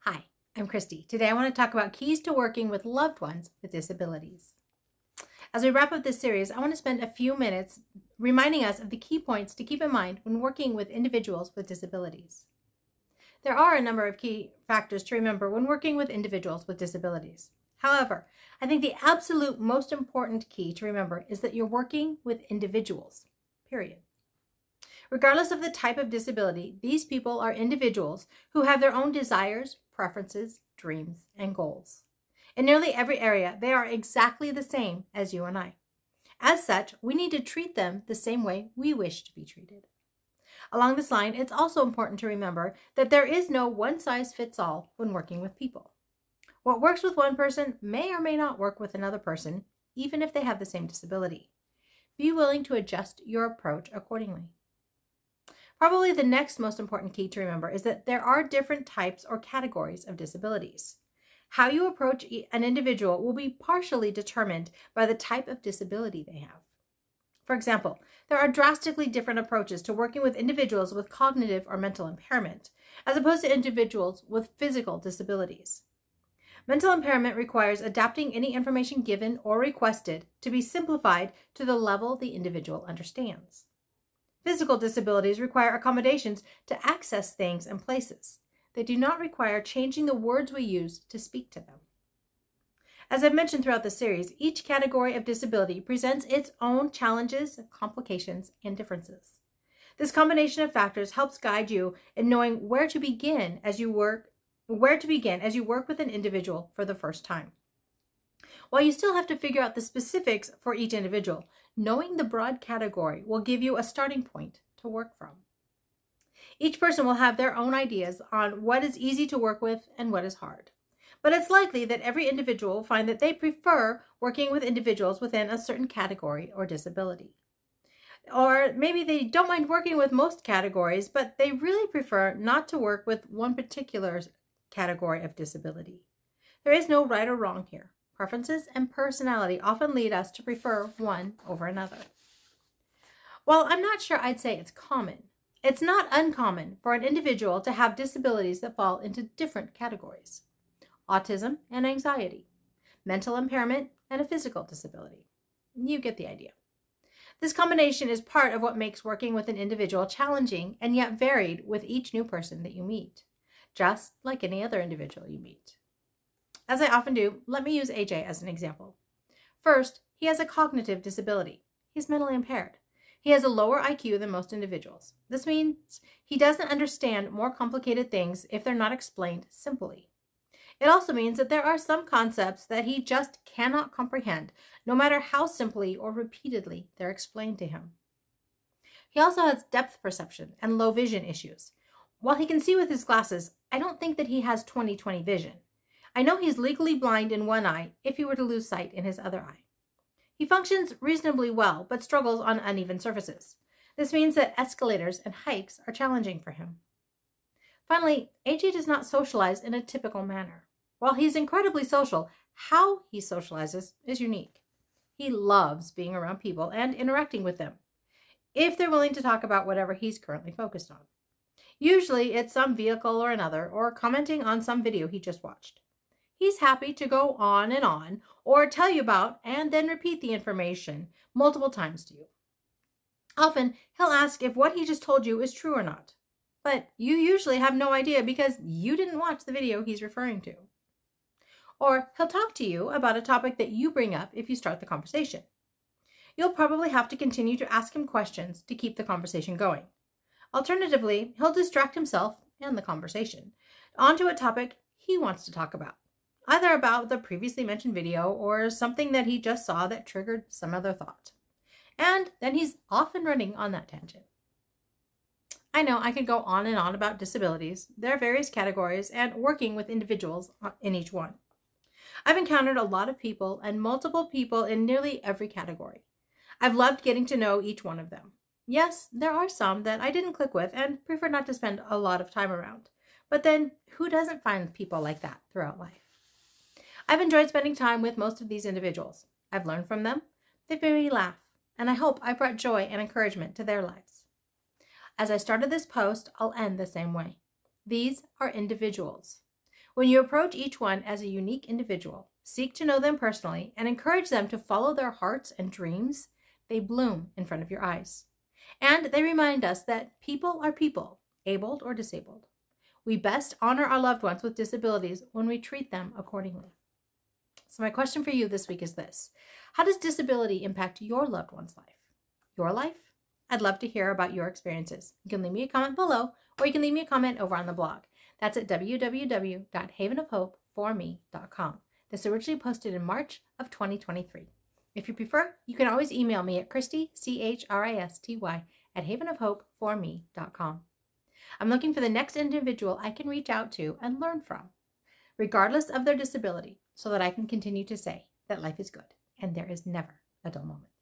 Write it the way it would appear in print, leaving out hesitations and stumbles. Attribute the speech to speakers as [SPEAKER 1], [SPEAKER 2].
[SPEAKER 1] Hi, I'm Christy. Today I want to talk about keys to working with loved ones with disabilities. As we wrap up this series, I want to spend a few minutes reminding us of the key points to keep in mind when working with individuals with disabilities. There are a number of key factors to remember when working with individuals with disabilities. However, I think the absolute most important key to remember is that you're working with individuals, period. Regardless of the type of disability, these people are individuals who have their own desires, preferences, dreams, and goals. In nearly every area, they are exactly the same as you and I. As such, we need to treat them the same way we wish to be treated. Along this line, it's also important to remember that there is no one-size-fits-all when working with people. What works with one person may or may not work with another person, even if they have the same disability. Be willing to adjust your approach accordingly. Probably the next most important key to remember is that there are different types or categories of disabilities. How you approach an individual will be partially determined by the type of disability they have. For example, there are drastically different approaches to working with individuals with cognitive or mental impairment, as opposed to individuals with physical disabilities. Mental impairment requires adapting any information given or requested to be simplified to the level the individual understands. Physical disabilities require accommodations to access things and places. They do not require changing the words we use to speak to them. As I've mentioned throughout the series, each category of disability presents its own challenges, complications, and differences. This combination of factors helps guide you in knowing where to begin as you work with an individual for the first time. While you still have to figure out the specifics for each individual, knowing the broad category will give you a starting point to work from. Each person will have their own ideas on what is easy to work with and what is hard. But it's likely that every individual will find that they prefer working with individuals within a certain category or disability. Or maybe they don't mind working with most categories, but they really prefer not to work with one particular category of disability. There is no right or wrong here. Preferences and personality often lead us to prefer one over another. While I'm not sure I'd say it's common, it's not uncommon for an individual to have disabilities that fall into different categories: autism and anxiety, mental impairment, and a physical disability. You get the idea. This combination is part of what makes working with an individual challenging and yet varied with each new person that you meet, just like any other individual you meet. As I often do, let me use AJ as an example. First, he has a cognitive disability. He's mentally impaired. He has a lower IQ than most individuals. This means he doesn't understand more complicated things if they're not explained simply. It also means that there are some concepts that he just cannot comprehend, no matter how simply or repeatedly they're explained to him. He also has depth perception and low vision issues. While he can see with his glasses, I don't think that he has 20/20 vision. I know he's legally blind in one eye if he were to lose sight in his other eye. He functions reasonably well, but struggles on uneven surfaces. This means that escalators and hikes are challenging for him. Finally, AJ does not socialize in a typical manner. While he's incredibly social, how he socializes is unique. He loves being around people and interacting with them, if they're willing to talk about whatever he's currently focused on. Usually it's some vehicle or another, or commenting on some video he just watched. He's happy to go on, or tell you about and then repeat the information multiple times to you. Often, he'll ask if what he just told you is true or not, but you usually have no idea because you didn't watch the video he's referring to. Or he'll talk to you about a topic that you bring up if you start the conversation. You'll probably have to continue to ask him questions to keep the conversation going. Alternatively, he'll distract himself and the conversation onto a topic he wants to talk about, either about the previously mentioned video or something that he just saw that triggered some other thought. And then he's off and running on that tangent. I know I could go on and on about disabilities. There are various categories and working with individuals in each one. I've encountered a lot of people and multiple people in nearly every category. I've loved getting to know each one of them. Yes, there are some that I didn't click with and prefer not to spend a lot of time around. But then, who doesn't find people like that throughout life? I've enjoyed spending time with most of these individuals. I've learned from them, they've made me laugh, and I hope I brought joy and encouragement to their lives. As I started this post, I'll end the same way. These are individuals. When you approach each one as a unique individual, seek to know them personally, and encourage them to follow their hearts and dreams, they bloom in front of your eyes. And they remind us that people are people, abled or disabled. We best honor our loved ones with disabilities when we treat them accordingly. So my question for you this week is this: how does disability impact your loved one's life? Your life? I'd love to hear about your experiences. You can leave me a comment below, or you can leave me a comment over on the blog. That's at www.havenofhopeforme.com. This was originally posted in March of 2023. If you prefer, you can always email me at Christy, CHRISTY, at havenofhopeforme.com. I'm looking for the next individual I can reach out to and learn from, regardless of their disability, so that I can continue to say that life is good and there is never a dull moment.